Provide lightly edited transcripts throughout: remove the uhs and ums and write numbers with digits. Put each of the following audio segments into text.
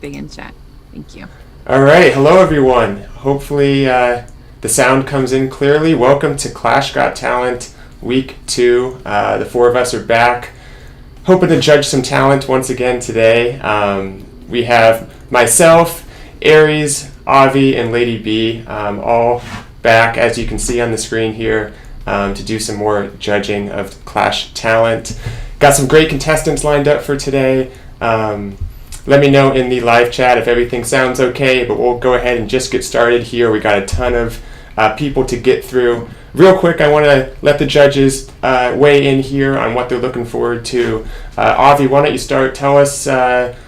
thing in chat. Thank you. All right, hello everyone. Hopefully the sound comes in clearly. Welcome to Clash Got Talent Week 2. The four of us are back, hoping to judge some talent once again today. We have myself, Aries, Avi, and Lady B all back, as you can see on the screen here, to do some more judging of Clash talent. Got some great contestants lined up for today. Let me know in the live chat if everything sounds okay, but we'll go ahead and just get started here. We got a ton of people to get through. Real quick, I want to let the judges weigh in here on what they're looking forward to. Avi, why don't you start? Tell us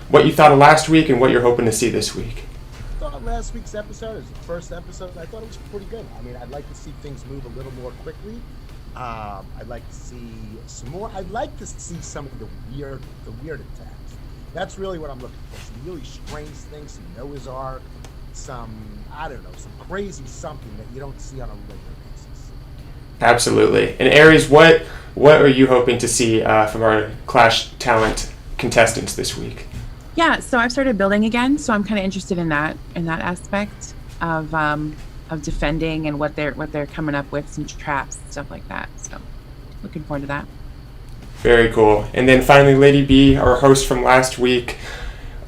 what you thought of last week and what you're hoping to see this week. I thought last week's episode, as the first episode, I thought it was pretty good. I mean, I'd like to see things move a little more quickly. I'd like to see some more. I'd like to see some of the weird attacks. That's really what I'm looking for. Some really strange things, some Noah's Ark, some crazy something that you don't see on a regular basis. Absolutely. And Aries, what are you hoping to see from our Clash talent contestants this week? Yeah, so I've started building again, so I'm kind of interested in that aspect of defending and what they're coming up with, some traps, stuff like that. So looking forward to that. Very cool. And then finally, Lady B, our host from last week.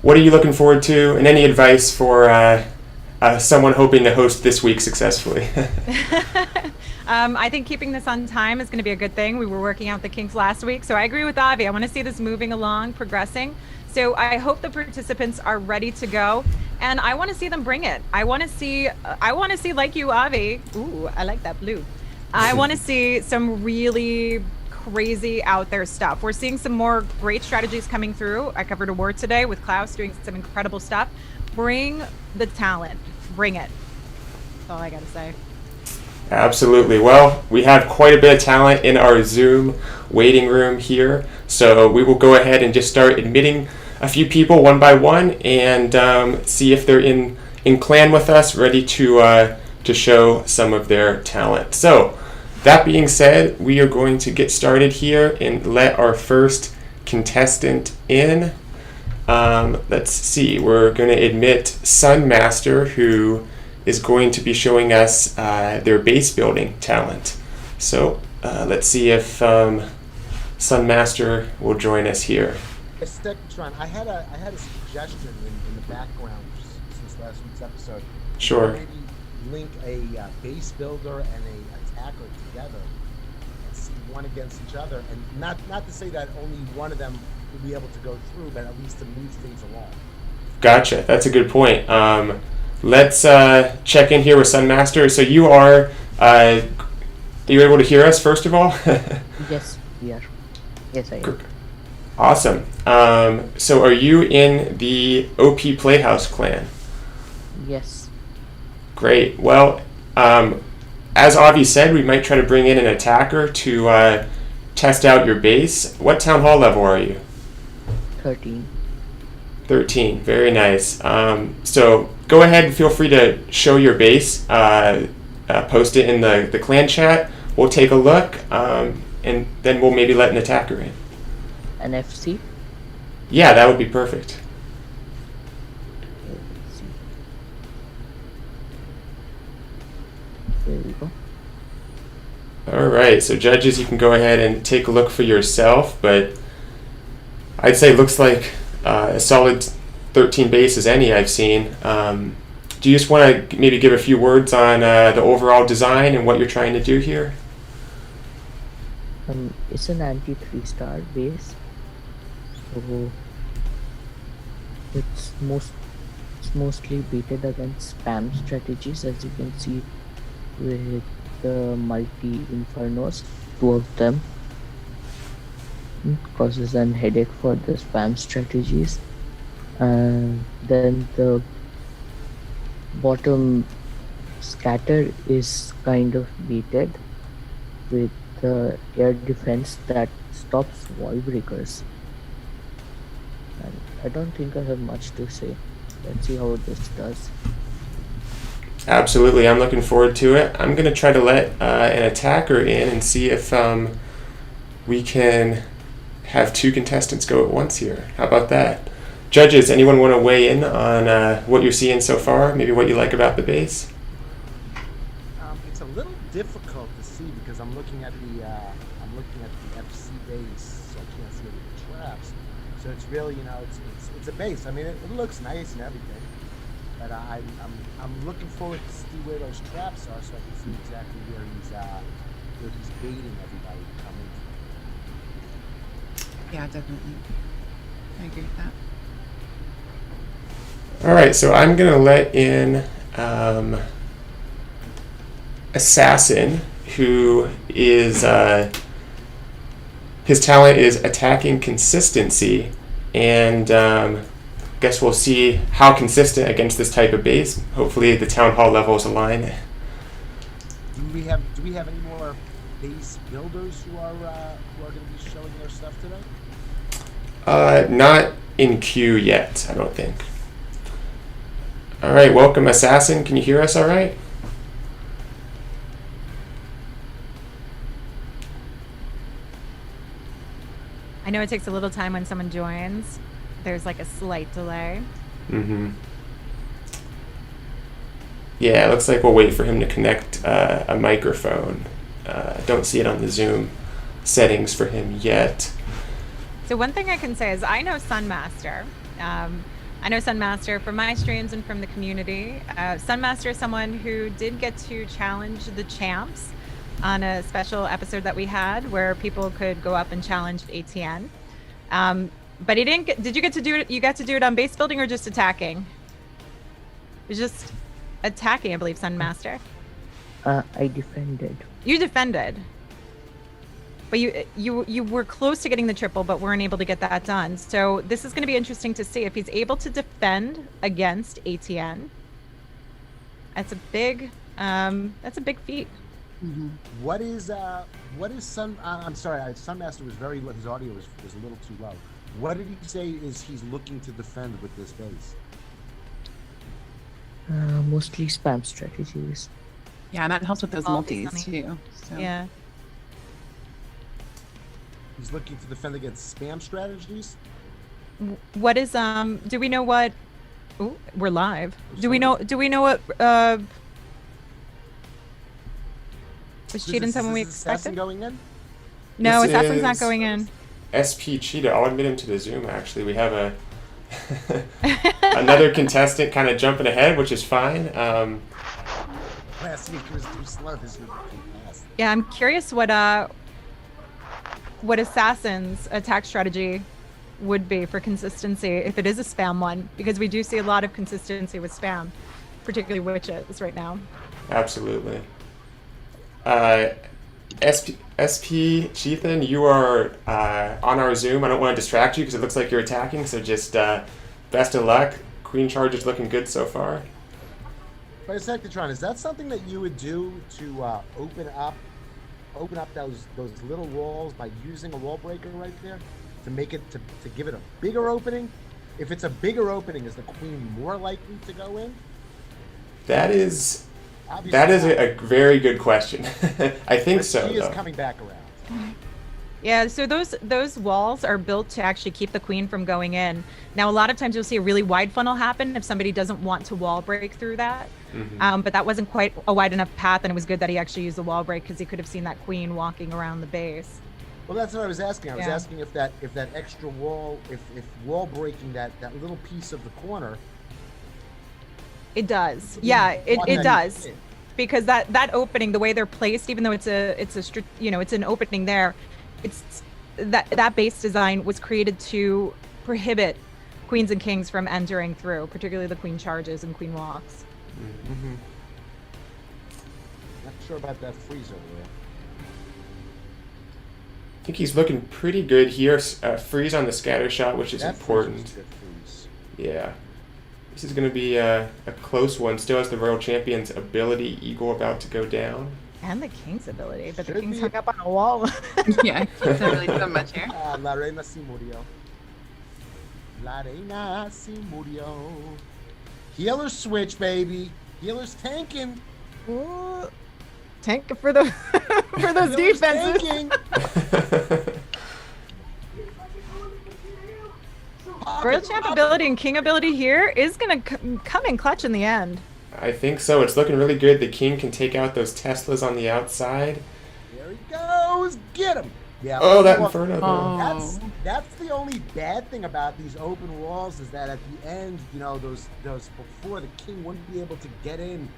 What are you looking forward to, and any advice for someone hoping to host this week successfully? I think keeping this on time is going to be a good thing. We were working out the kinks last week, so I agree with Avi. I want to see this moving along, progressing. So I hope the participants are ready to go, and I want to see them bring it. I want to see like you, Avi. Ooh, I like that blue. I want to see some really crazy out there stuff. We're seeing some more great strategies coming through. I covered a word today with Klaus doing some incredible stuff. Bring the talent. Bring it. That's all I gotta say. Absolutely. Well, we have quite a bit of talent in our Zoom waiting room here, so we will go ahead and just start admitting a few people one by one and see if they're in clan with us, ready to show some of their talent. So that being said, we are going to get started here and let our first contestant in. Let's see, we're going to admit Sunmaster, who is going to be showing us their base building talent. So let's see if Sunmaster will join us here. Bisectatron, I had a suggestion in the background since last week's episode. Sure. Maybe link a base builder and a attacker together and see one against each other, and not to say that only one of them will be able to go through, but at least to move things along. Gotcha. That's a good point. Let's check in here with Sunmaster. So you are you able to hear us first of all? Yes, we are. Yes, I am. Awesome. So are you in the OP Playhouse clan? Yes. Great. Well, as Avi said, we might try to bring in an attacker to test out your base. What town hall level are you? 13. 13. Very nice. So go ahead and feel free to show your base. Post it in the clan chat. We'll take a look, and then we'll maybe let an attacker in. An FC? Yeah, that would be perfect. Let's see. There we go. All right, so judges, you can go ahead and take a look for yourself, but I'd say it looks like a solid 13 base as any I've seen. Do you just want to maybe give a few words on the overall design and what you're trying to do here? It's an anti 3-star base, so it's mostly baited against spam strategies, as you can see with the multi infernos, 2 of them. It causes an headache for the spam strategies, and then the bottom scatter is kind of baited with the air defense that stops wall breakers. And I don't think I have much to say. Let's see how this does. Absolutely, I'm looking forward to it. I'm going to try to let an attacker in and see if we can have 2 contestants go at once here. How about that? Judges, anyone want to weigh in on what you're seeing so far? Maybe what you like about the base? It's a little difficult to see because I'm looking at the FC base, so I can't see any of the traps. So it's really, it's a base. I mean, it looks nice and everything, but I'm looking forward to see where those traps are, so I can see exactly where he's baiting everybody to come in. Yeah, definitely. I agree with that. All right, so I'm gonna let in Assassin, who is his talent is attacking consistency, and guess we'll see how consistent against this type of base. Hopefully, the town hall levels align. Do we have any more base builders who are going to be showing their stuff today? Not in queue yet, I don't think. All right, welcome, Assassin. Can you hear us all right? I know it takes a little time when someone joins. There's like a slight delay. Mm-hmm. Yeah, it looks like we'll wait for him to connect a microphone. Don't see it on the Zoom settings for him yet. So one thing I can say is I know Sunmaster. I know Sunmaster from my streams and from the community. Sunmaster is someone who did get to challenge the champs on a special episode that we had where people could go up and challenge ATN. But he didn't did you get to do it? You got to do it on base building or just attacking? It was just attacking, I believe, Sunmaster. I defended. You defended. But you were close to getting the triple, but weren't able to get that done. So this is going to be interesting to see if he's able to defend against ATN. That's a big feat. Mm-hmm. What is Sun? I'm sorry, Sunmaster was his audio was a little too low. What did he say is he's looking to defend with this base? Mostly spam strategies. Yeah, and that helps with those Multi, multis Sunny. too. So. Yeah. He's looking to defend against spam strategies. What is do we know what? Ooh, we're live. Do we know what? Was Chieftain someone we Assassin expected? going in? No, This Assassin's not is- going in. SP Cheetah, I'll admit him to the Zoom actually. We have a another contestant kind of jumping ahead, which is fine. Last week was too slow. This week was too fast. Yeah, I'm curious what Assassin's attack strategy would be for consistency if it is a spam one, because we do see a lot of consistency with spam, particularly witches right now. Absolutely. SP Chieftain, you are on our Zoom. I don't want to distract you because it looks like you're attacking, so just best of luck. Queen charge is looking good so far. Bisectatron, is that something that you would do to open up those little walls by using a wall breaker right there to make it to give it a bigger opening? If it's a bigger opening, is the queen more likely to go in? That is Obviously, a very good question. I think but so. she is Though. coming back around. Yeah, so those walls are built to actually keep the queen from going in. Now, a lot of times you'll see a really wide funnel happen if somebody doesn't want to wall break through that. Mm-hmm. But that wasn't quite a wide enough path, and it was good that he actually used the wall break because he could have seen that queen walking around the base. Well, that's what I was asking. I was Yeah. asking if that extra wall, if wall breaking that little piece of the corner. It does. Yeah, it does. Yeah. Because that opening, the way they're placed, even though it's an opening there, it's that base design was created to prohibit queens and kings from entering through, particularly the queen charges and queen walks. Mm-hmm. Not sure about that freezer there. I think he's looking pretty good here. Freeze on the scatter shot, which is That important. freezer's good freeze. Yeah. This is going to be a close one. Still has the Royal Champion's ability. Eagle about to go down. And the king's ability, but the Should king's be. hung up on a wall. Yeah, it's not really so much here. La reina se murió. La reina se murió. Healer switch, baby. Healer's tanking. Ooh, tank for the for those Healer's defenses. tanking. World champ ability and king ability here is going to come in clutch in the end. I think so. It's looking really good. The king can take out those Teslas on the outside. There he goes. Get him. Yeah. Oh, that well, Inferno. Oh. That's the only bad thing about these open walls is that at the end, you know, those before the king wouldn't be able to get in,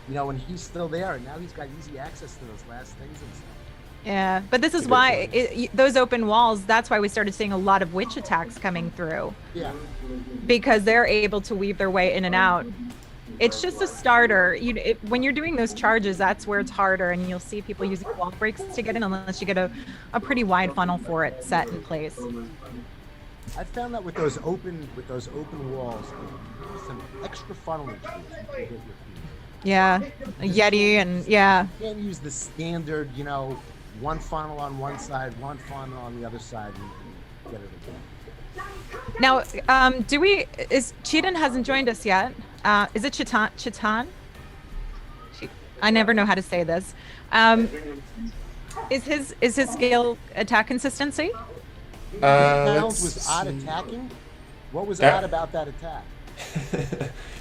you know, when he's still there, and now he's got easy access to those last things and stuff. Yeah, but this is why those open walls, that's why we started seeing a lot of witch attacks coming through. Yeah. Because they're able to weave their way in and out. It's just a starter. When you're doing those charges, that's where it's harder, and you'll see people using wall breaks to get in unless you get a pretty wide funnel for it set in place. I found that with those open walls, some extra funneling tools you can get your feet. Yeah, a Yeti and yeah. You can't use the standard, you know, one funnel on one side, one funnel on the other side, and get it again. Now, Chieftain hasn't joined us yet. Is it Chitan? I never know how to say this. Is his skill attack consistency? Was odd attacking? What was odd about that attack?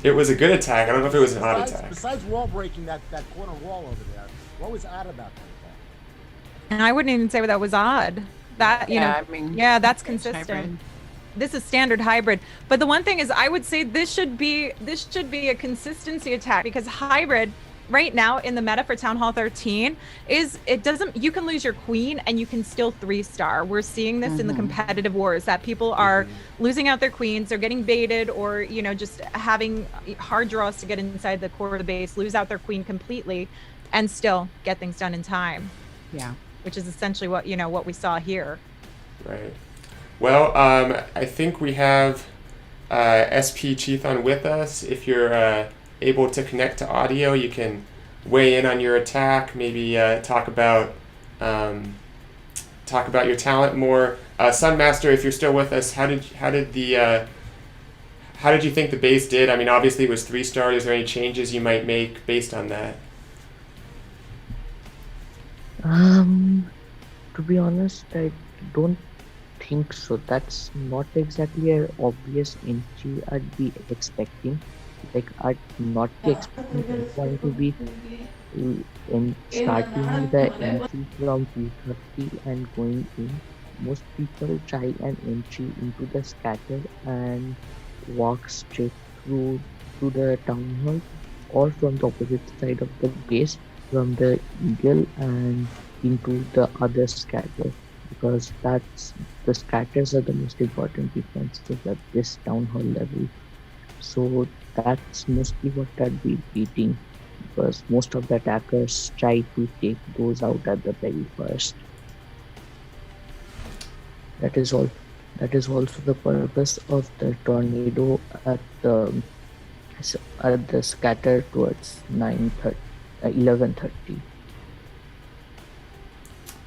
It was a good attack. I don't know if it was an odd attack. Besides wall breaking that corner wall over there, what was odd about that attack? And I wouldn't even say that was odd. That that's consistent. Hybrid. This is standard hybrid. But the one thing is, I would say this should be a consistency attack, because hybrid right now in the meta for Town Hall 13 you can lose your queen and you can still 3-star. We're seeing this in the competitive wars, that people are losing out their queens, they're getting baited, or just having hard draws to get inside the core of the base, lose out their queen completely, and still get things done in time. Yeah. Which is essentially what we saw here. Right. Well, I think we have SP Chieftain with us. If you're able to connect to audio, you can weigh in on your attack. Maybe talk about your talent more. Sunmaster, if you're still with us, how did you think the base did? I mean, obviously it was 3-star. Is there any changes you might make based on that? To be honest, I don't think so. That's not exactly an obvious entry I'd be expecting. Like, I'd not be expecting anyone to be starting the entry from 230 and going in. Most people try an entry into the scatter and walk straight through to the town hall, or from the opposite side of the base, from the eagle and into the other scatter, because the scatters are the most important defenses at this town hall level. So that's mostly what I'd be beating, because most of the attackers try to take those out at the very first. That is all. That is also the purpose of the tornado at the scatter towards 11:30.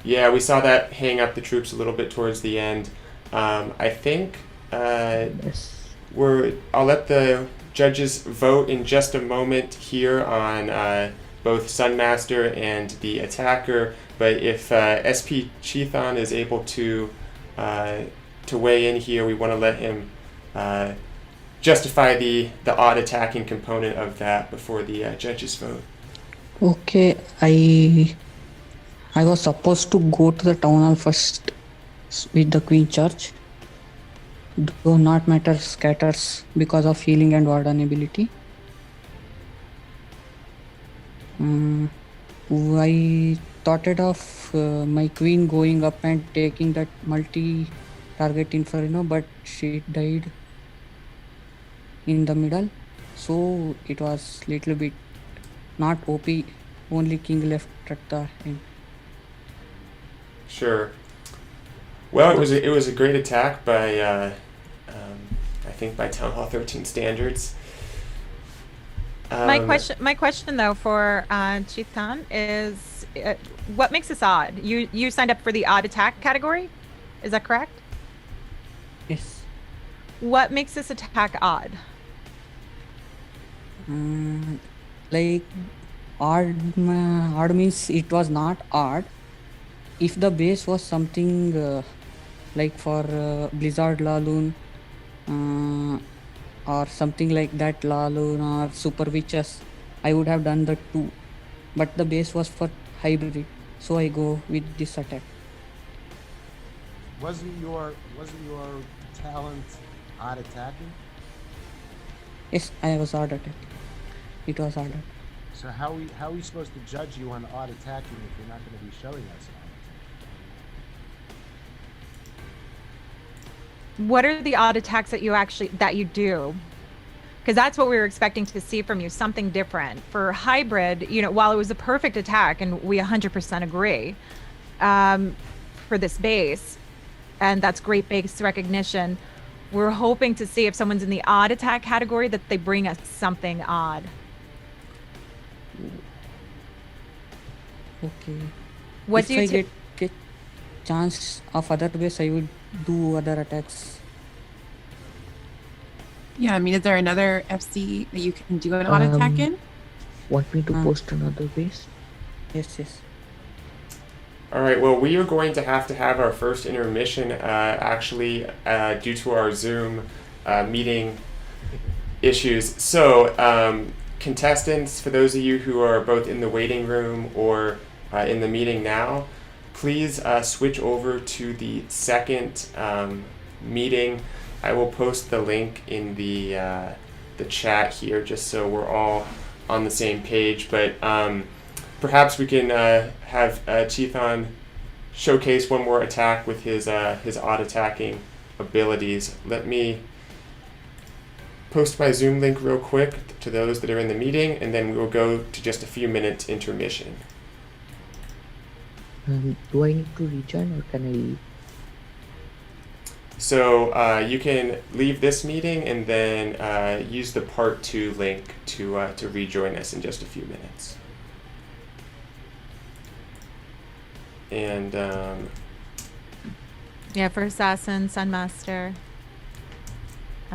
Yeah, we saw that hang up the troops a little bit towards the end. I think Yes. I'll let the judges vote in just a moment here on both Sunmaster and the attacker. But if SP Chieftain is able to weigh in here, we want to let him justify the odd attacking component of that before the judges vote. Okay, I was supposed to go to the town hall first with the Queen Church. Do not matter scatters because of healing and warden ability. I thought it of my queen going up and taking that multi-target inferno, but she died in the middle, so it was little bit not OP. Only king left at the end. Sure. Well, it was a great attack by I think by Town Hall 13 standards. My question though for Chieftain is, what makes this odd? You signed up for the odd attack category, is that correct? Yes. What makes this attack odd? Like odd means it was not odd. If the base was something like for Blizzard Laloon uh, or something like that, Lalun or Super Witches, I would have done that too. But the base was for hybrid, so I go with this attack. Wasn't your talent odd attacking? Yes, I was hard attack. It was hard attack. So how are we supposed to judge you on odd attacking if you're not going to be showing us odd attacking? What are the odd attacks that you do? Because that's what we were expecting to see from you, something different. For hybrid, while it was a perfect attack, and we 100% agree, for this base, and that's great base recognition, we're hoping to see if someone's in the odd attack category that they bring us something odd. Okay. What If do you I ta- get chance of other base, I would do other attacks. Yeah, I mean, is there another FC that you can do an auto attack in? Want me to Uh. post another base? Yes, yes. All right. Well, we are going to have our first intermission actually due to our Zoom meeting issues. So, contestants, for those of you who are both in the waiting room or in the meeting now, please switch over to the second meeting. I will post the link in the chat here just so we're all on the same page. But perhaps we can have Chieftain showcase one more attack with his odd attacking abilities. Let me post my Zoom link real quick to those that are in the meeting, and then we will go to just a few minutes intermission. Do I need to rejoin or can I leave? So you can leave this meeting and then use the part 2 link to rejoin us in just a few minutes. And Yeah, for Assassin, Sunmaster,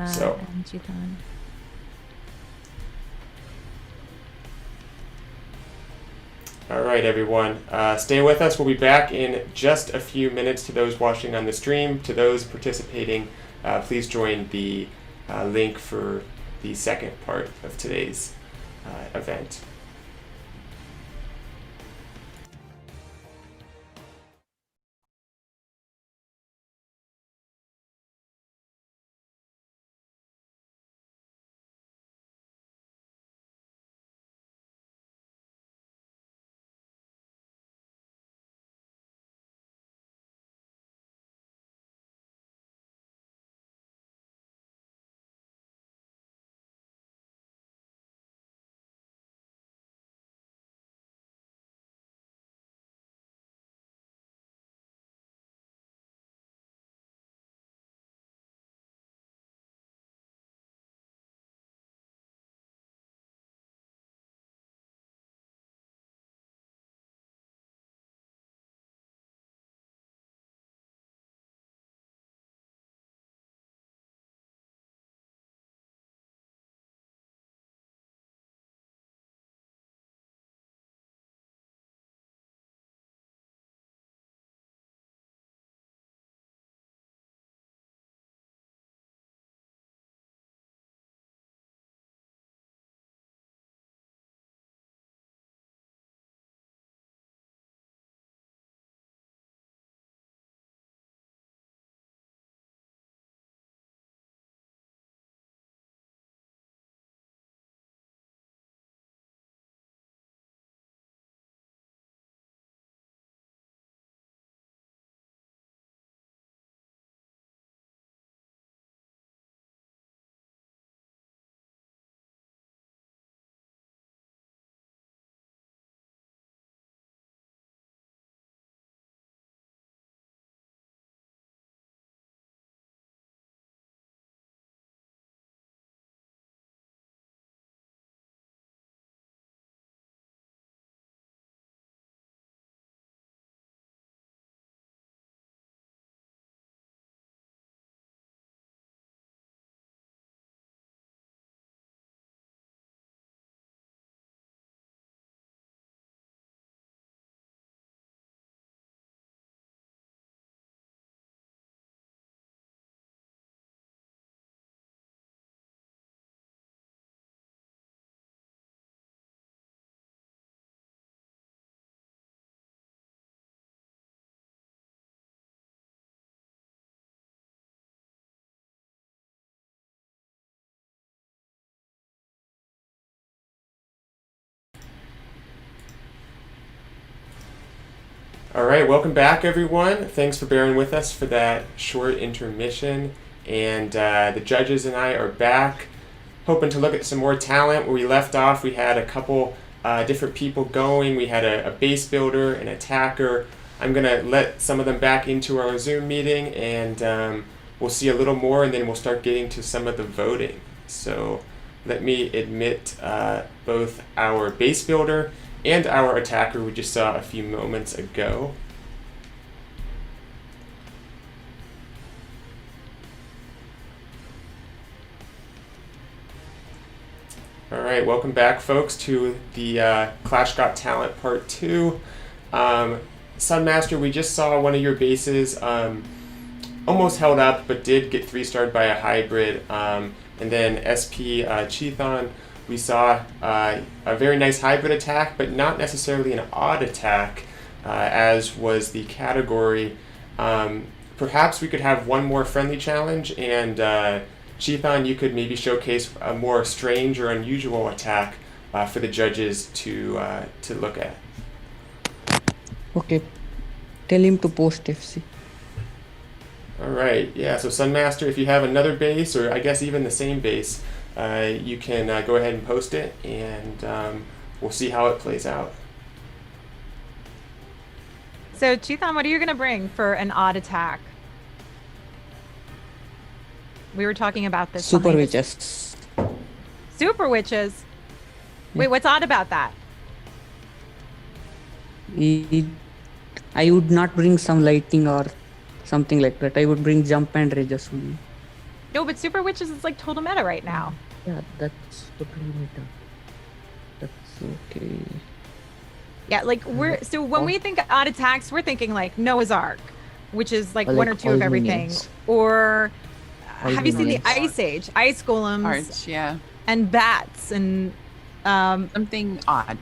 So- and Chieftain. all right, everyone, stay with us. We'll be back in just a few minutes. To those watching on the stream, to those participating, please join the link for the second part of today's event. All right, welcome back, everyone. Thanks for bearing with us for that short intermission. And the judges and I are back, hoping to look at some more talent. Where we left off, we had a couple different people going. We had a base builder, an attacker. I'm going to let some of them back into our Zoom meeting, and we'll see a little more, and then we'll start getting to some of the voting. So let me admit both our base builder and our attacker we just saw a few moments ago. All right, welcome back, folks, to the Clash Got Talent Part 2. Sunmaster, we just saw one of your bases almost held up, but did get 3-starred by a hybrid. And then SP Chieftain, we saw a very nice hybrid attack, but not necessarily an odd attack, as was the category. Perhaps we could have one more friendly challenge, and Chieftain, you could maybe showcase a more strange or unusual attack for the judges to look at. Okay. Tell him to post FC. All right, yeah, so Sunmaster, if you have another base, or I guess even the same base, you can go ahead and post it, and we'll see how it plays out. So, Chieftain, what are you going to bring for an odd attack? We were talking about this. Super behind the- witches. Super witches? Wait, what's odd about that? I would not bring some lightning or something like that. I would bring jump and rages only. No, but super witches is like total meta right now. Yeah, that's totally meta. That's okay. Yeah, like so when we think odd attacks, we're thinking like Noah's Ark, which is like Or one like or two of all everything. minions. Or All have you seen the minions. Ice Age, ice golems Arch, yeah. and bats and Something odd.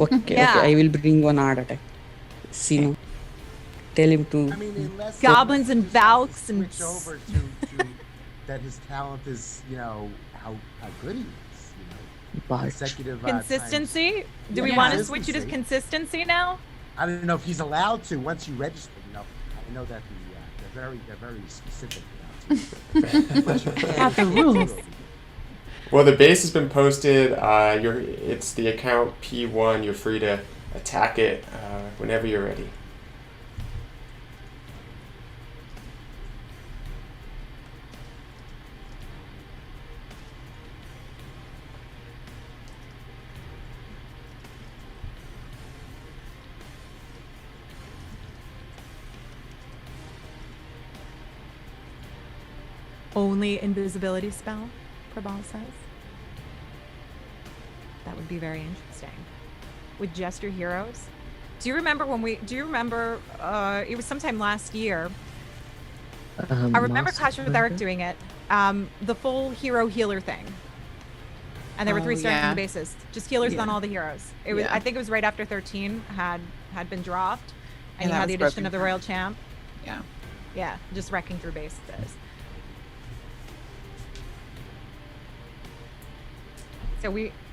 Okay, Yeah. okay. I will bring one hard attack. See now. Tell him to. I mean, unless Goblins and unless Valks you and switch over to that his talent is, how good he is, But consecutive consistency. Do we Yeah, want to switch it as consistency. consistency now? I don't know if he's allowed to once you register. I know that they're very specific now. But you can't- Got the rules. Well, the base has been posted. It's the account P1. You're free to attack it whenever you're ready. Only invisibility spell, Prabal says. That would be very interesting. With Jester Heroes. Do you remember it was sometime last year. I remember Clash with Eric doing it. The full hero healer thing. And there were 3 starting yeah. bases. Just healers on Yeah. all the heroes. It was Yeah. I think it was right after 13 had been dropped. And Yeah, you that had the was addition broken of the for- Royal Champ. Yeah. Yeah, just wrecking through bases.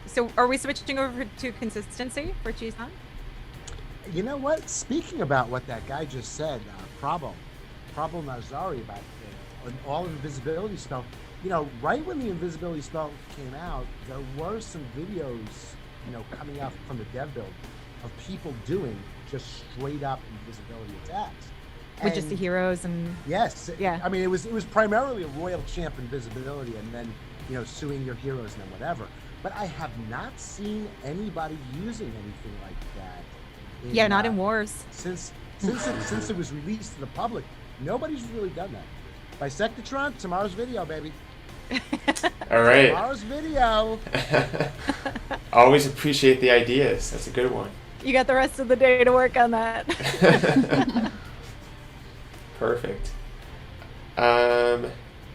So are we switching over to consistency for Chieftain? You know what? Speaking about what that guy just said, Prabal Nazari about all invisibility spell. Right when the invisibility spell came out, there were some videos, coming out from the dev build of people doing just straight up invisibility attacks. With just the And- heroes and Yes. Yeah. I mean, it was primarily a royal champ invisibility, and then suing your heroes and then whatever. But I have not seen anybody using anything like that. yeah, not in wars. Since it was released to the public, nobody's really done that. Bisectatron, tomorrow's video, baby. All right. Tomorrow's video. Always appreciate the ideas. That's a good one. You got the rest of the day to work on that. Perfect.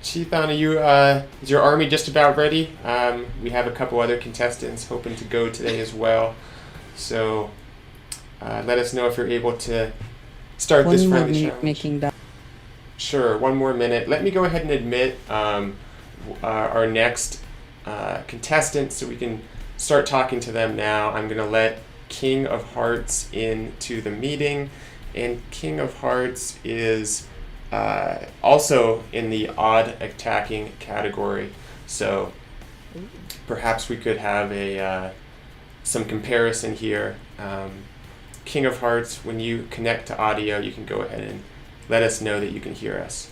Chieftain, is your army just about ready? We have a couple other contestants hoping to go today as well. So let us know if you're able to start this One more friendly minute challenge. making that. Sure, one more minute. Let me go ahead and admit our next contestant so we can start talking to them now. I'm going to let King of Hearts into the meeting, and King of Hearts is also in the odd attacking category. So perhaps we could have some comparison here. King of Hearts, when you connect to audio, you can go ahead and let us know that you can hear us.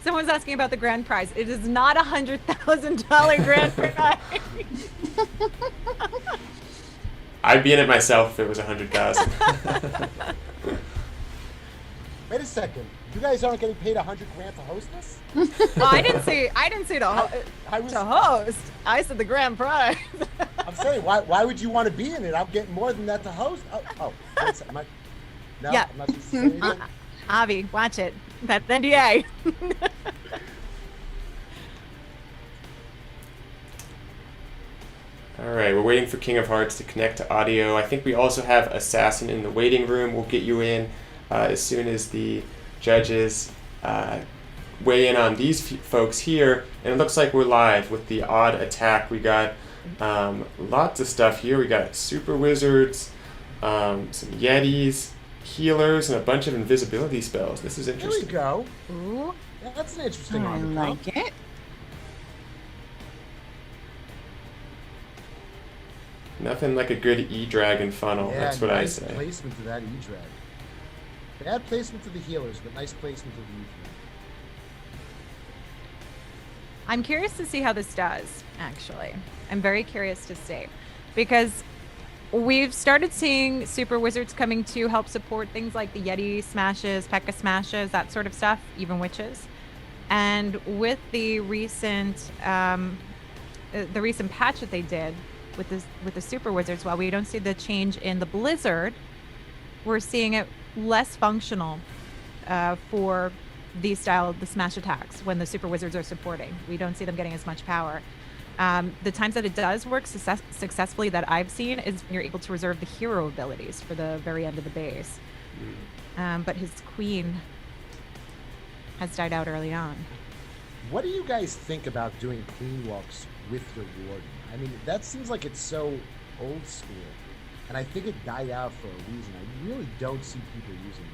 Someone's asking about the grand prize. It is not $100,000 grand prize. I'd be in it myself if it was 100,000. Wait a second. You guys aren't getting paid $100,000 to host this? Well, I didn't say to host. I said the grand prize. I'm saying, why would you want to be in it? I'm getting more than that to host. Oh, wait a second. No, Yeah. I'm not supposed to say anything? Avi, watch it. That's NDA. All right, we're waiting for King of Hearts to connect to audio. I think we also have Assassin in the waiting room. We'll get you in as soon as the judges weigh in on these folks here. And it looks like we're live with the odd attack. We got lots of stuff here. We got super wizards, some yetis, healers, and a bunch of invisibility spells. This is There we interesting. go. Ooh. Yeah, that's an interesting I one. like it. Nothing like a good E-Dragon funnel. Yeah, That's what nice I say. placement to that E-Drag. Bad placement to the healers, but nice placement to the E-Drag. I'm curious to see how this does, actually. I'm very curious to see. Because we've started seeing super wizards coming to help support things like the Yeti smashes, P.E.K.K.A smashes, that sort of stuff, even witches. And with the recent patch that they did with the super wizards, while we don't see the change in the blizzard, we're seeing it less functional for the smash attacks when the super wizards are supporting. We don't see them getting as much power. The times that it does work successfully that I've seen is when you're able to reserve the hero abilities for the very end of the base. But his queen has died out early on. What do you guys think about doing queen walks with your warden? I mean, that seems like it's so old school, and I think it died out for a reason. I really don't see people using,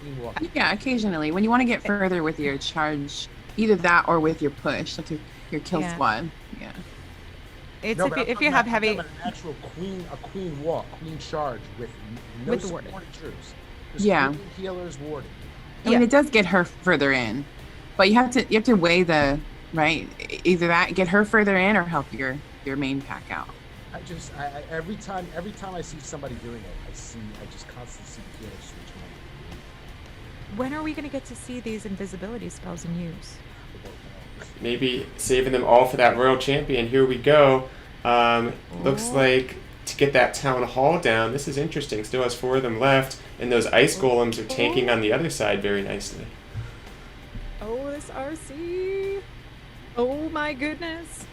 queen walk. Yeah, occasionally when you want to get further with your charge, either that or with your push, like your kill Yeah. squad. Yeah. It's No, but I'm if talking you have about- I'm heavy. talking about an actual queen walk, queen charge with no With the warden. supporting troops. Just Yeah. queen healers, warden. I mean, Yeah. it does get her further in, but you have to weigh the right. Either that, get her further in, or help your main pack out. I every time I see somebody doing it, I just constantly see the healers switch on. When are we going to get to see these invisibility spells in use? Maybe saving them all for that Royal Champion. Here we go. Looks like to get that Town Hall down, this is interesting. Still has 4 of them left, and those Ice Golems are tanking on the other side very nicely. Oh, this RC. Oh my goodness.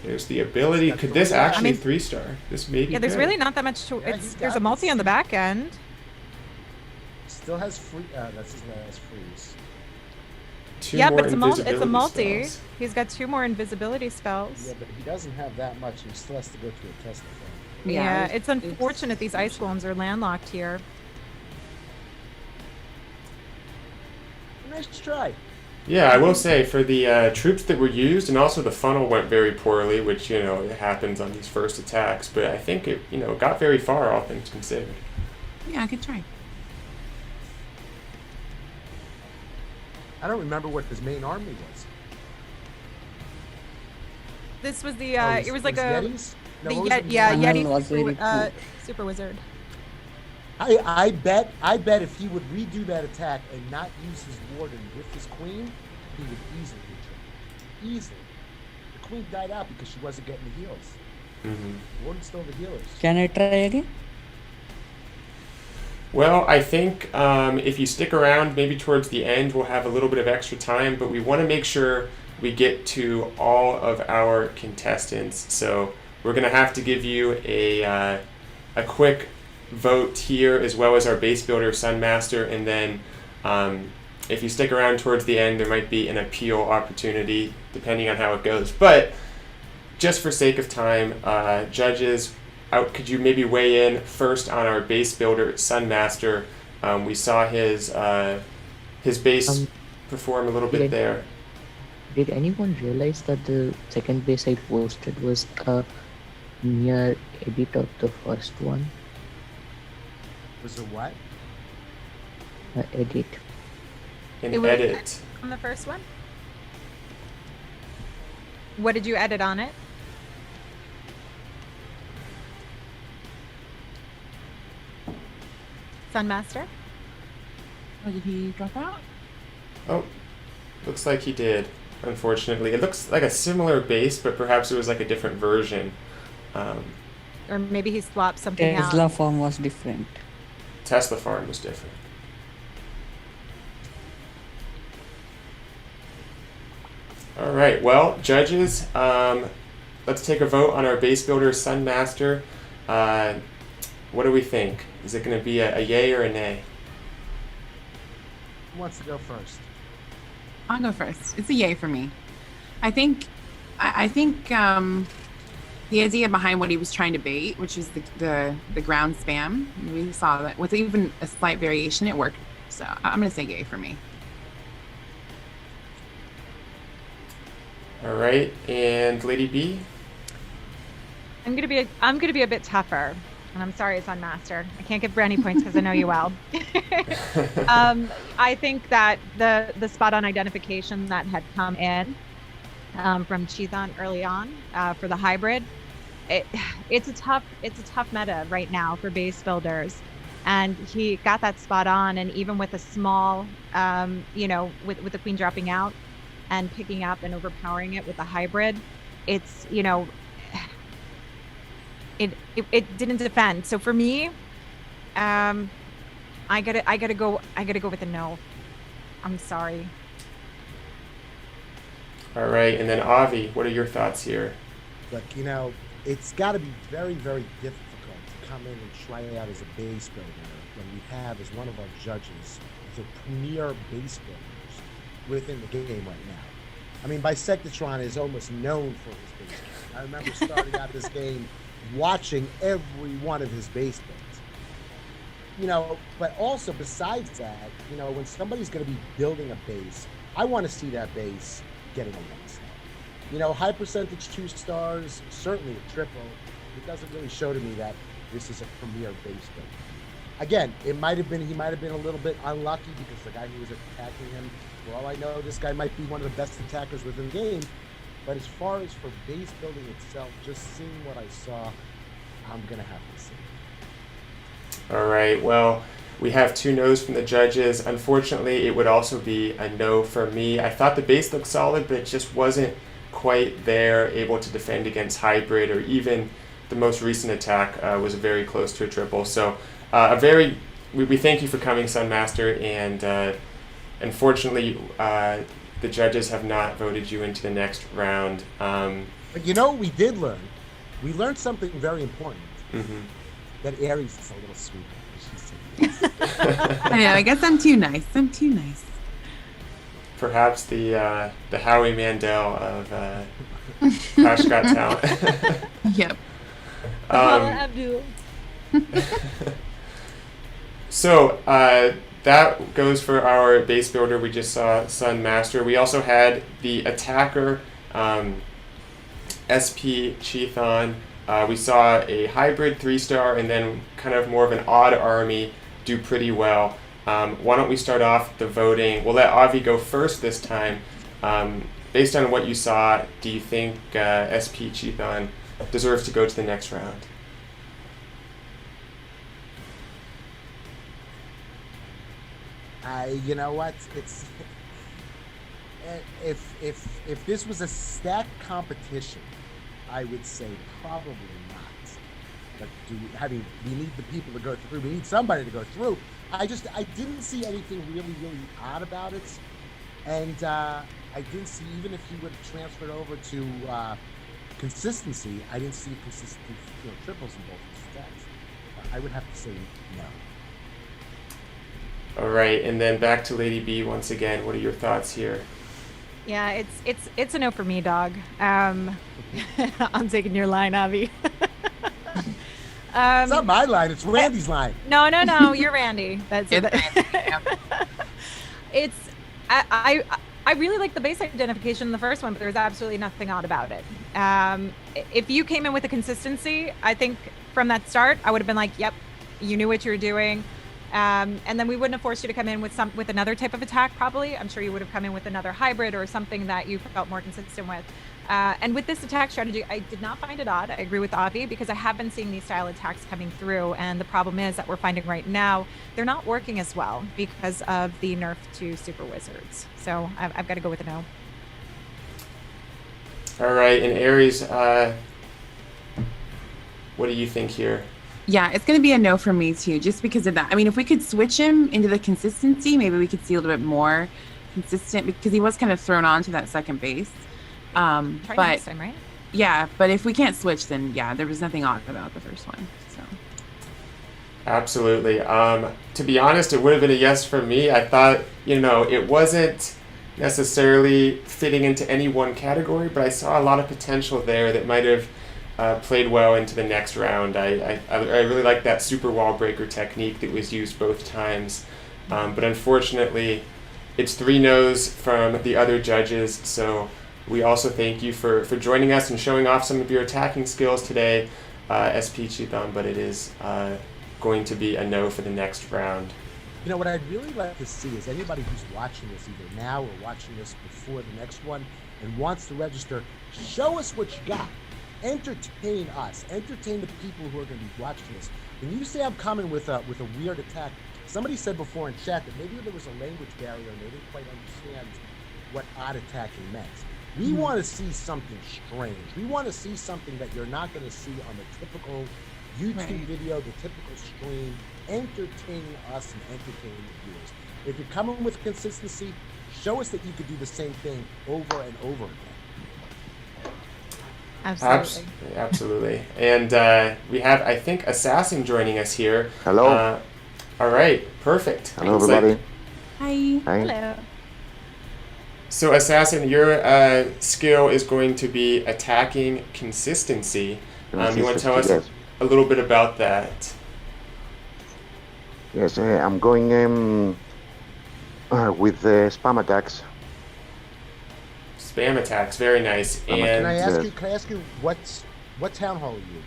There's the ability. Could this actually 3-star? This may be Yeah, there's good. really not that much to Yeah, he's there's got a multi this. on the back end. Still has free. That's his last freeze. 2 Yeah, more but it's a multi. invisibility spells. He's got 2 more invisibility spells. Yeah, but he doesn't have that much. He still has to go through a test. I think. Yeah, it's unfortunate these ice golems are landlocked here. Nice try. Yeah, I will say for the troops that were used, and also the funnel went very poorly, which it happens on these first attacks. But I think it got very far, all things considered. Yeah, I could try. I don't remember what his main army was. This was the Oh, it was like a Yetis? No, the what was Yet, the yeah main- Funnel Yeti was very super wizard. I bet if he would redo that attack and not use his warden with his queen, he would easily win. Easily. The queen died out because she wasn't getting the heals. Warden's still the healers. Can I try again? Well, I think if you stick around, maybe towards the end, we'll have a little bit of extra time, but we want to make sure we get to all of our contestants. So we're going to have to give you a quick vote here, as well as our base builder, Sunmaster, and then if you stick around towards the end, there might be an appeal opportunity depending on how it goes. But just for sake of time, judges, could you maybe weigh in first on our base builder, Sunmaster? We saw his base perform a little bit there. Did anyone realize that the second base I posted was a mere edit of the first one? Was it what? Edit. An It was edit. on the first one. What did you edit on it? Sunmaster? Oh, did he drop out? Oh, looks like he did, unfortunately. It looks like a similar base, but perhaps it was like a different version. Or maybe he swapped something Tesla out. form was different. Tesla farm was different. All right, well, judges, let's take a vote on our base builder, Sunmaster. What do we think? Is it going to be a yay or a nay? Who wants to go first? I'll go first. It's a yay for me. I think the idea behind what he was trying to bait, which is the ground spam, we saw that with even a slight variation, it worked. So I'm gonna say yay for me. All right, and Lady B? I'm gonna be a bit tougher, and I'm sorry, it's on Master. I can't give brownie points because I know you well. I think that the spot on identification that had come in from Chieftain early on for the hybrid, it's a tough meta right now for base builders, and he got that spot on, and even with a small, with the queen dropping out and picking up and overpowering it with the hybrid, it's it didn't defend. So for me, I gotta go with a no. I'm sorry. All right, and then Avi, what are your thoughts here? Look, it's got to be very, very difficult to come in and try it out as a base builder when we have as one of our judges the premier base builders within the game right now. I mean, Bisectatron is almost known for his base building. I remember starting out this game watching every one of his base builds. But also besides that, when somebody's going to be building a base, I want to see that base getting a 1-star. High percentage 2 stars, certainly a triple. It doesn't really show to me that this is a premier base builder. Again, he might have been a little bit unlucky because the guy who was attacking him, for all I know, this guy might be one of the best attackers within the game. But as far as for base building itself, just seeing what I saw, I'm going to have to see. All right, well, we have 2 no's from the judges. Unfortunately, it would also be a no for me. I thought the base looked solid, but it just wasn't quite there, able to defend against hybrid, or even the most recent attack was very close to a triple. So we thank you for coming, Sunmaster, and unfortunately, the judges have not voted you into the next round. But we did learn. We learned something very important. Mm-hmm. That Aries is a little sweeter. I know. I guess I'm too nice. Perhaps the Howie Mandel of Clash Got Talent. Yep. Abdul. So that goes for our base builder. We just saw Sunmaster. We also had the attacker, SP Chieftain. We saw a hybrid 3-star and then kind of more of an odd army do pretty well. Why don't we start off the voting? We'll let Avi go first this time. Based on what you saw, do you think SP Chieftain deserves to go to the next round? You know what? It's if this was a stacked competition, I would say probably not. But we need the people to go through. We need somebody to go through. I didn't see anything really, really odd about it, and I didn't see, even if he would have transferred over to consistency, I didn't see consistent triples in both his stats. I would have to say no. All right, and then back to Lady B once again. What are your thoughts here? Yeah, it's a no for me, dog. I'm taking your line, Avi. It's not my line. It's Randy's line. No, you're Randy. That's It's it. Randy, yeah. It's I really like the base identification in the first one, but there's absolutely nothing odd about it. If you came in with a consistency, I think from that start, I would have been like, yep, you knew what you were doing. And then we wouldn't have forced you to come in with another type of attack, probably. I'm sure you would have come in with another hybrid or something that you felt more consistent with. And with this attack strategy, I did not find it odd. I agree with Avi because I have been seeing these style attacks coming through. And the problem is that we're finding right now, they're not working as well because of the nerf to super wizards. So I've got to go with a no. All right, and Aries, what do you think here? Yeah, it's going to be a no for me too, just because of that. I mean, if we could switch him into the consistency, maybe we could see a little bit more consistent because he was kind of thrown on to that second base. Try But next time, right? yeah, but if we can't switch, then yeah, there was nothing odd about the first one. So Absolutely. To be honest, it would have been a yes for me. I thought, it wasn't necessarily fitting into any one category, but I saw a lot of potential there that might have played well into the next round. I really like that super wall breaker technique that was used both times. But unfortunately, it's 3 no's from the other judges. So we also thank you for joining us and showing off some of your attacking skills today, SP Chieftain, but it is going to be a no for the next round. You know, what I'd really like to see is anybody who's watching this either now or watching this before the next one and wants to register, show us what you got. Entertain us. Entertain the people who are going to be watching this. When you say I'm coming with a weird attack, somebody said before in chat that maybe there was a language barrier and they didn't quite understand what odd attacking meant. We want to see something strange. We want to see something that you're not going to see on the typical YouTube video, the typical stream. Entertaining us and entertaining the viewers. If you're coming with consistency, show us that you could do the same thing over and over again. Absolutely. Absolutely. And we have, I think, Assassin joining us here. Hello. All right, perfect. Hello, Looks like- everybody. hi. Hi. Hello. So, Assassin, your skill is going to be attacking consistency. You want to tell us Yes. a little bit about that? Yes, I'm going with spam attacks. Spam attacks, very nice. Can Can I And ask you what town hall are you?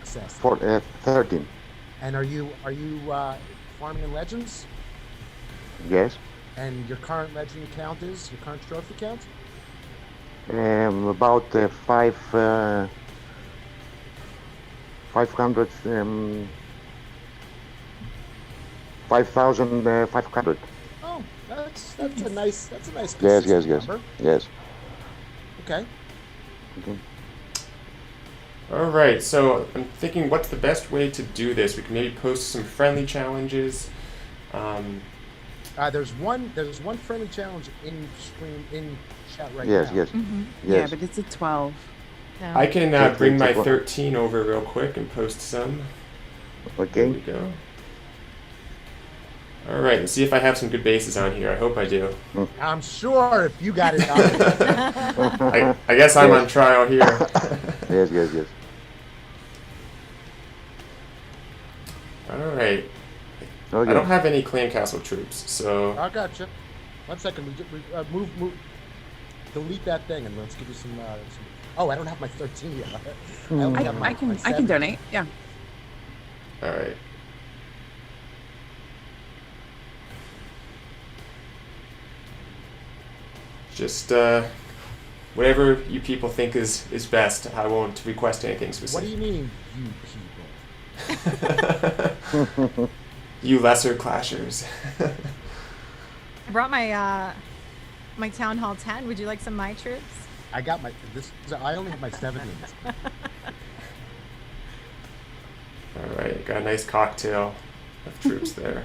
Assassin. For 13. And are you farming in legends? Yes. And your current legend count is your current trophy count? About 500. 5,500. Oh, that's a nice Yes, consistent yes, yes, number. yes. Okay. all right, so I'm thinking, what's the best way to do this? We can maybe post some friendly challenges. There's one friendly challenge in chat right Yes, now. yes, Yeah, yes. but it's a 12. No. I can Take- bring my take one. 13 over real quick and post some. There we Okay. go. All right, let's see if I have some good bases on here. I hope I do. I'm sure if you got it on. I guess I'm Yes. on trial here. Yes, yes, yes. All right. Okay. I don't have any clan castle troops, so I gotcha. 1 second. Move. Delete that thing and let's give you some. Oh, I don't have my 13 yet. I only have my I can 7. donate. Yeah. all right. Just whatever you people think is best. I won't request anything What do specific. you mean, you people? You lesser clashers. I brought my my Town Hall 10. Would you like some of my troops? I got my I only have my 7 units. All right, got a nice cocktail of troops there.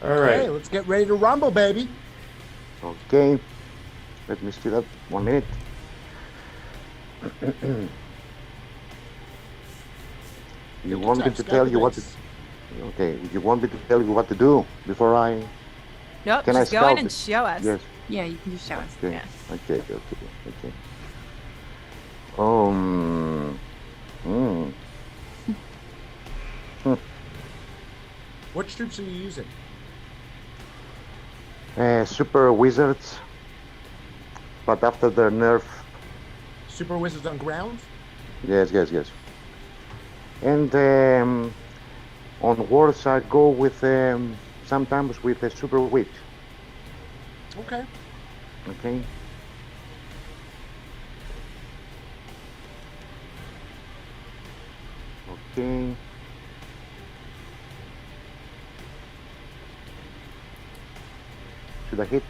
All Hey, right. let's get ready to rumble, baby. Okay. Let me see that 1 minute. You Take want your me time, to scout tell the you what to? base. Okay. You want me to tell you what to do before I? Nope, Can I just go in scout and it? show us. Yes. Yeah, you can just show us. Okay. Yeah. Okay. Um. Hmm. What troops are you using? Super wizards, but after their nerf. Super Wizards on ground? Yes. And on wars I go with sometimes with a super witch. Okay. Okay. Okay. Should I hit?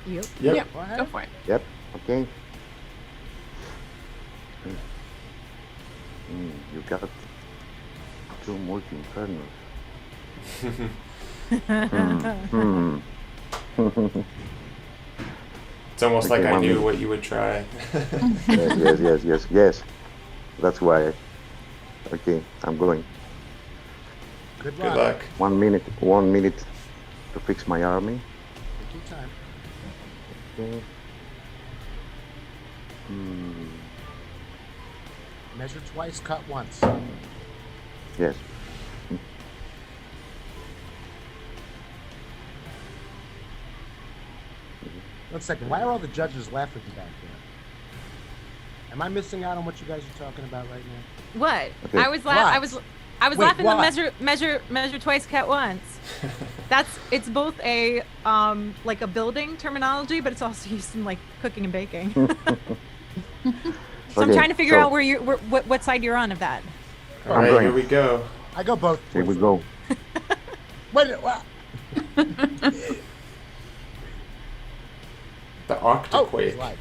Yep. Yep. Yep. Go ahead. Go for it. Yep. Okay. You got 2 multi-infernos. It's almost Okay, like I one knew minute. what you would try. Yes. That's why. Okay, I'm going. Good Good luck. luck. 1 minute to fix my army. Take your time. Okay. Measure twice, cut once. Yes. 1 second. Why are all the judges laughing back there? Am I missing out on what you guys are talking about right now? What? Okay. I was What? I was Wait, laughing. what? The measure twice, cut once. It's both a like a building terminology, but it's also used in like cooking and baking. So I'm Okay, trying to figure so- out what side you're on of that. All I'm right, going. here we go. I go both Here we ways. go. Wait, what? The Oh, he's Octoquake. live.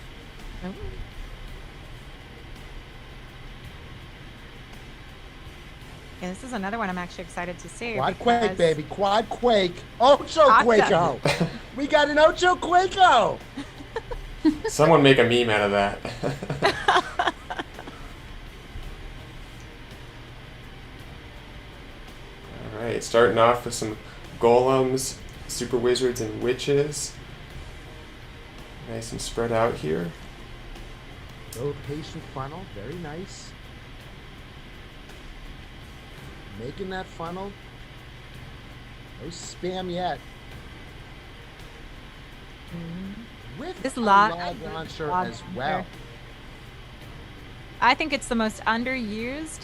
Yeah, this is another one I'm actually excited to see. Quad Quake, because- baby. Quad Quake. Ocho Quaco. We got an Ocho Quaco. Someone make a meme out of that. All right, starting off with some golems, super wizards, and witches. Nice and spread out here. Low patient funnel. Very nice. Making that funnel. No spam yet. With This a log launcher log as well. I think it's the most underused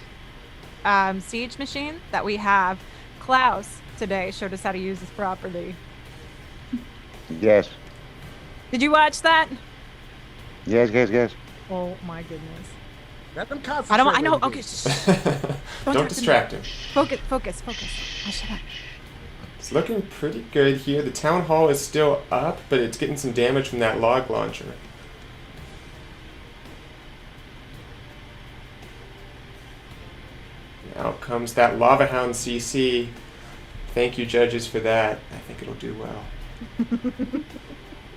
siege machine that we have. Klaus today showed us how to use this properly. Yes. Did you watch that? Yes. Oh my goodness. Let them concentrate. I know. baby. Okay, shh. Don't distract him. Focus. Oh, shut up. It's looking pretty good here. The town hall is still up, but it's getting some damage from that log launcher. Out comes that Lava Hound CC. Thank you, judges, for that. I think it'll do well.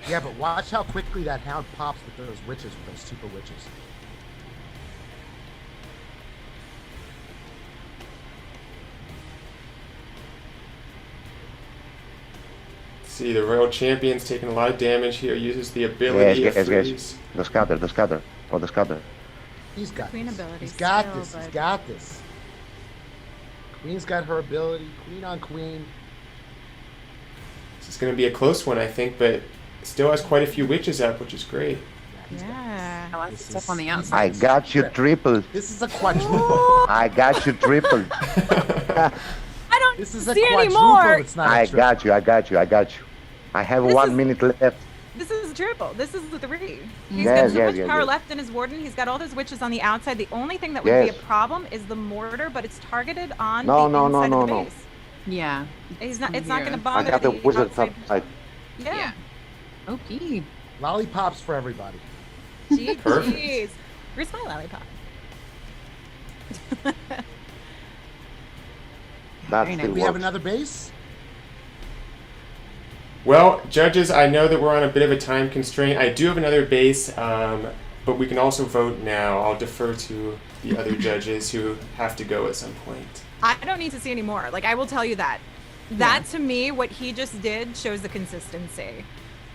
Yeah, but watch how quickly that hound pops with those witches, with those super witches. See, the Royal Champion's taking a lot of damage here. Uses the ability Yes. of freeze. The scatter. The scatter. He's got Queen this. ability He's got still, this. He's but- got this. Queen's got her ability. Queen on queen. This is going to be a close one, I think, but still has quite a few witches up, which is great. He's got Yeah. Lots of This stuff is- on the this is- outside. I got you triple. This is a quadruple. I got you triple. I don't This is a see quadruple. anymore. It's not I a triple. got you. I have This 1 is- minute left. This is a triple. This is the 3. He's Yes, got so much yes, power yes. left in his warden. He's got all those witches on the outside. The only thing that would be Yes. a problem is the mortar, but it's targeted on No, the no, no, inside no, of the no. base. Yeah. He's not. It's not going to Here. I bother got the wizard outside. outside. Yeah. Okay. Lollipops for everybody. Gee, Perfect. jeez. Where's my lollipop? That Very still nice. We have works. another base. Well, judges, I know that we're on a bit of a time constraint. I do have another base. but we can also vote now. I'll defer to the other judges who have to go at some point. I don't need to see any more. Like, I will tell you that. That to me, what he just did shows the consistency.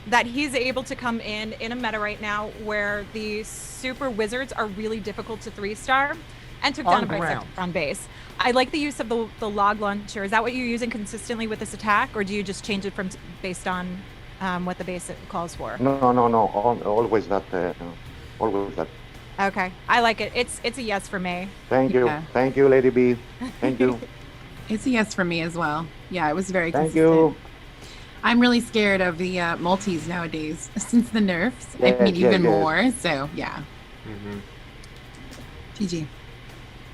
That he's able to come in a meta right now where the super wizards are really difficult to 3-star and took down a Bisectatron base. I like the use of the log launcher. Is that what you're using consistently with this attack, or do you just change it from based on what the base calls for? No. Always that. Always that. Okay, I like it. It's a yes for me. Thank you. Yeah. Thank you, Lady B. Thank you. It's a yes for me as well. Yeah, it was very Thank consistent. you. I'm really scared of the multis nowadays since the nerfs. I Yes, mean, even yes. more. So yeah. Mm-hmm. GG.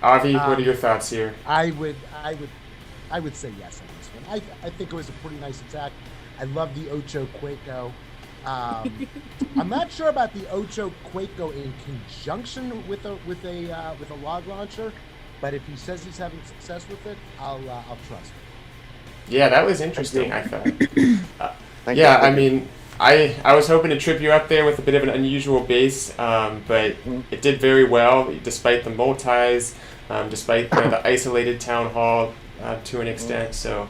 Avi, what are your thoughts here? I would say yes on this one. I think it was a pretty nice attack. I love the Ocho Quaco. I'm not sure about the Ocho Quaco in conjunction with a log launcher, but if he says he's having success with it, I'll trust him. Yeah, that was interesting, I thought. Thank Yeah, you. I mean, I was hoping to trip you up there with a bit of an unusual base, but it did very well despite the multis, despite the isolated town hall to an extent. So,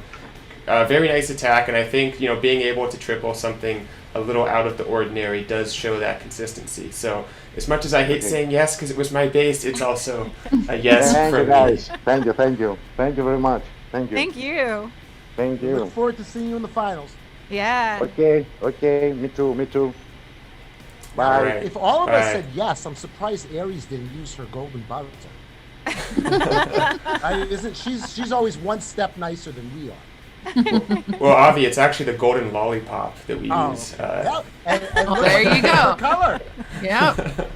very nice attack, and I think being able to triple something a little out of the ordinary does show that consistency. So, as much as I hate saying yes because it was my base, it's also a yes Thank for you, me. guys. Thank you. Thank you very much. Thank you. Thank you. Thank Look you. forward to seeing you in the finals. Yeah. Okay. Me too. Bye. All right. If all of us Bye. said yes, I'm surprised Aries didn't use her golden buzzer. Isn't she's always one step nicer than we are. Well, Avi, it's actually the golden lollipop that we use. Yeah, and Well, there you go. Color. Yep.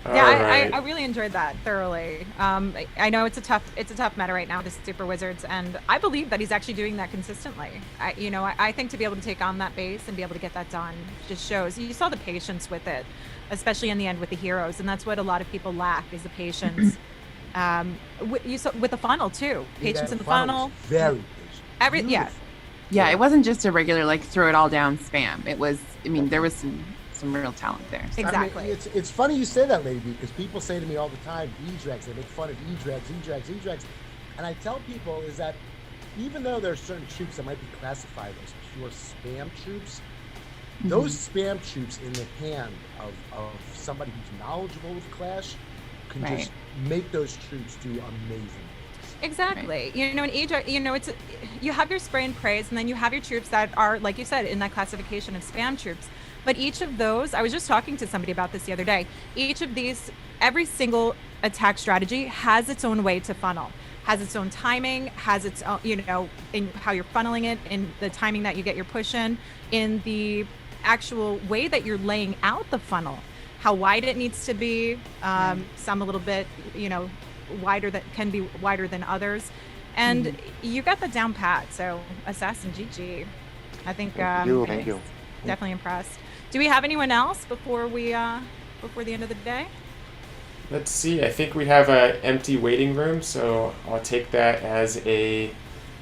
Yeah, Alright. I really enjoyed that thoroughly. I know it's a tough meta right now, the Super Wizards, and I believe that he's actually doing that consistently. I think to be able to take on that base and be able to get that done just shows. You saw the patience with it, especially in the end with the heroes, and that's what a lot of people lack is the patience. You saw with the funnel too, patience in the funnel. Very patient. Yeah. Beautiful. Yeah, it wasn't just a regular like throw it all down spam. It was. I mean, there was some real talent there. So. Exactly. I mean, it's funny you say that, Lady B, because people say to me all the time, E-Dregs, they make fun of E-Dregs. And I tell people is that even though there are certain troops that might be classified as pure spam troops, those spam troops in the hand of somebody who's knowledgeable with Clash can just make those troops do amazing. Exactly. In Egypt, it's you have your spray and praise, and then you have your troops that are, like you said, in that classification of spam troops. But each of those, I was just talking to somebody about this the other day. Each of these, every single attack strategy has its own way to funnel, has its own timing, has its own, in how you're funneling it, in the timing that you get your push in the actual way that you're laying out the funnel, how wide it needs to be, some a little bit, wider that can be wider than others, and you got that down pat. So Assassin GG, I think. Thank you. Definitely impressed. Do we have anyone else before the end of the day? Let's see. I think we have an empty waiting room, so I'll take that as a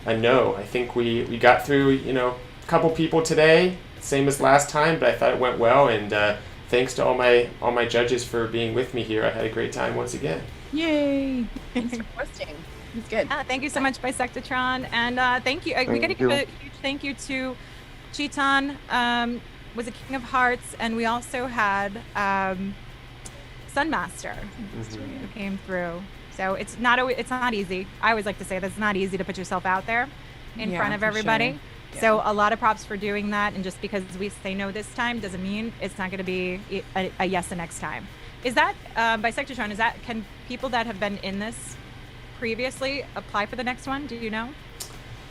no. I think we got through a couple people today, same as last time, but I thought it went well, and thanks to all my judges for being with me here. I had a great time once again. Yay! Thanks for hosting. It's good. Thank you so much, Bisectatron, and thank you. We got to give a huge thank you to Chieftain, was a King of Hearts, and we also had Sunmaster who came through. So it's not easy. I always like to say that it's not easy to put yourself out there in front of everybody. Sure. Yeah. So a lot of props for doing that, and just because we say no this time doesn't mean it's not going to be a yes the next time. Is that Bisectatron? Can people that have been in this previously apply for the next one? Do you know?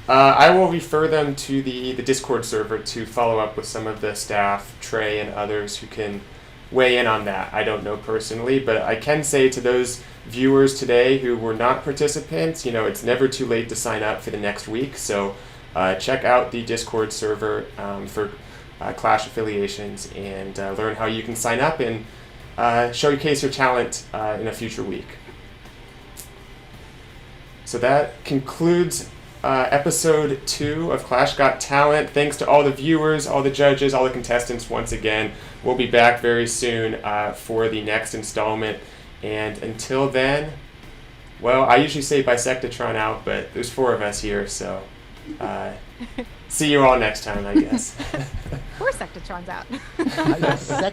I will refer them to the Discord server to follow up with some of the staff, Trey and others who can weigh in on that. I don't know personally, but I can say to those viewers today who were not participants, it's never too late to sign up for the next week. So check out the Discord server for Clash affiliations and learn how you can sign up and showcase your talent in a future week. So that concludes episode 2 of Clash Got Talent. Thanks to all the viewers, all the judges, all the contestants once again. We'll be back very soon for the next installment. And until then, well, I usually say Bisectatron out, but there's 4 of us here, so see you all next time, I guess. Four Sectatrons out.